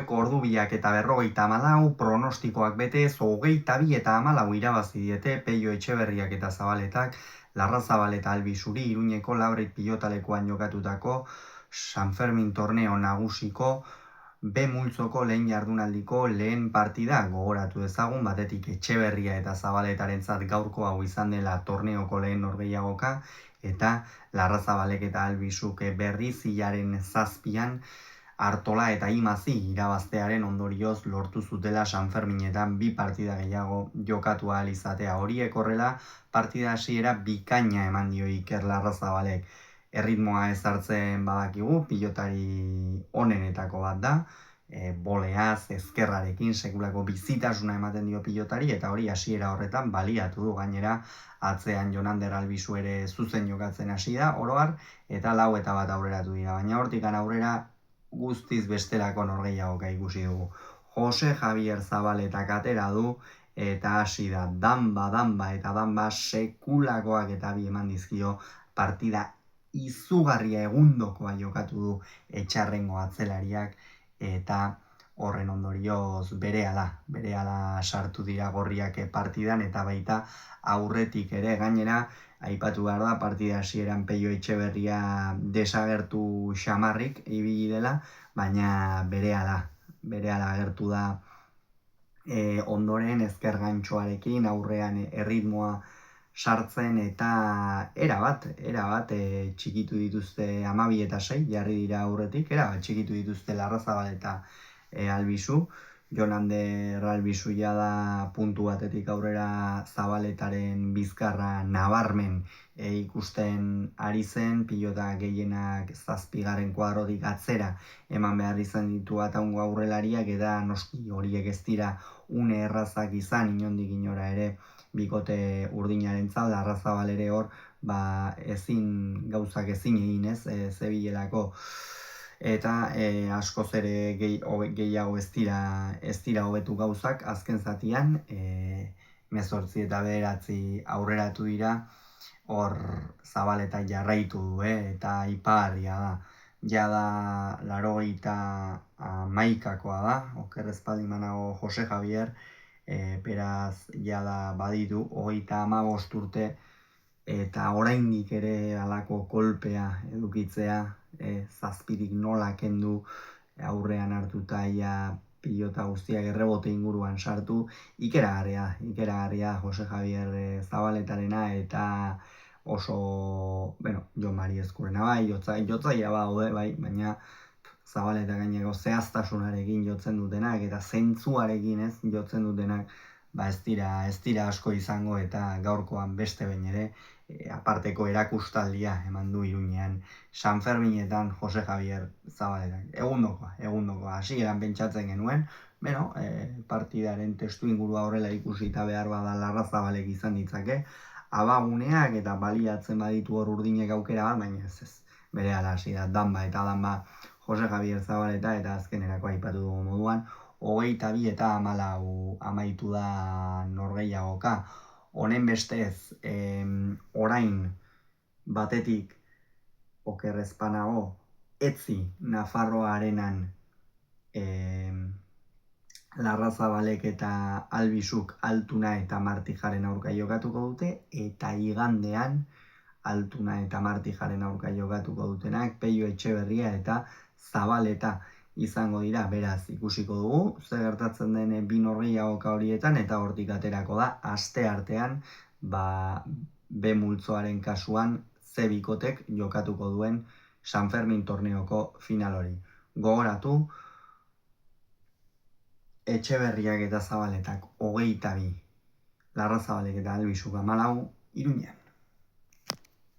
goizeko ordu 2:54, pronostikoak betez, 22:14 irabazi diete Peio Etxeberriak eta Zabaletak, Larrazabal eta Albisuri Iruñeko Labrit pilotalekuan jokatutako San Fermin torneo nagusiko B multzoko lehen jardunaldiko lehen partida gogoratu dezagun, batetik Etxeberria eta Zabaletarentzat gaurko hau izan dela torneoko lehen norgehiagoka, eta Larrazabalek eta Albisuk berriz hilaren 7an Artola eta Imazi irabaztearen ondorioz lortu zutela San Ferminetan 2 partida gehiago jokatu ahal izatea. Horiek horrela, partida hasiera bikaina eman dio Iker Larrazabalek. Erritmoa ezartzen badakigu, pilotari onenetako bat da, boleaz, ezkerrarekin, sekulako bizitasuna ematen dio pilotari, eta hori hasiera horretan baliatu du. Gainera, atzean Jonander Albizu ere zuzen jokatzen hasi da, oroar, eta 4-1 aurreratu dira, baina hortikan aurrera guztiz bestelako norgehiagoka ikusi dugu. Jose Javier Zabaletak atera du, eta hasi da danba eta danba sekulakoak eta bi eman dizkio partida izugarria egundokoa jokatu du Etxarrengo atzelariak, eta horren ondorioz berehala sartu dira gorriak partidan, eta baita aurretik ere. Gainera, aipatu behar da, partida hasieran Peio Etxeberria desagertu xamarrik ibili dela, baina berehala agertu da ondoren ezker gantxoarekin aurrean erritmoa sartzen, eta erabat txikitu dituzte 12 eta 6 jarri dira aurretik, erabat txikitu dituzte Larrazabal eta Albizu. Jonander Albizu da puntu batetik aurrera Zabaletaren bizkarra nabarmen ikusten ari zen, pilota gehienak 7. kuadrotik atzera eman behar izan ditu ataungo aurrelariak, eta noski horiek ez dira une errazak izan inondik inora ere bikote urdinarentzat. Larrazabal ere hor, gauzak ezin egin zebilelako, eta askoz ere gehiago ez dira hobetu gauzak azken zatian. 18 eta 9 aurreratu dira, hor Zabaletak jarraitu du, eta ipagarria da. Jada 81koa da, oker ez baldin banago Jose Javier, beraz jada baditu 35 urte, eta oraindik ere halako kolpea edukitzea, 7tik nola kendu, aurrean hartuta pilota guztiak errebote inguruan sartu. Ikeragarria Jose Javier Zabaletarena, eta oso, Jon Mari Ezkurrena bai, jotzaia badaude bai, baina Zabaleta gaineko zehaztasunarekin jotzen dutenak eta zentzuarekin jotzen dutenak, ez dira asko izango, eta gaurkoan beste behin ere aparteko erakustaldia eman du Iruñean San Ferminetan Jose Javier Zabaletak. Egundokoa, hasieran pentsatzen genuen, partidaren testu ingurua horrela ikusita behar bada Larrazabalek izan ditzake abaguneak eta baliatzen baditu hor urdinek aukera bat, baina ez. Berehala hasi da danba Jose Javier Zabaleta, eta azkenerako aipatu dugu moduan 22:14 amaitu da norgehiagoka. Honen bestez, orain batetik okerrez banago Etzi Nafarroa Arenan Larrazabalek eta Albizuk Altuna eta Martijaren aurka jokatuko dute, eta igandean Altuna eta Martijaren aurka jokatuko dutenak Peio Etxeberria eta Zabaleta izango dira. Beraz, ikusiko dugu zer gertatzen den bi norgehiagoka horietan, eta hortik aterako da asteartean B multzoaren kasuan ze bikotek jokatuko duen San Fermin torneoko final hori. Gogoratu, Etxeberriak eta Zabaletak 22, Larrazabalek eta Albizuk 14, Iruñean.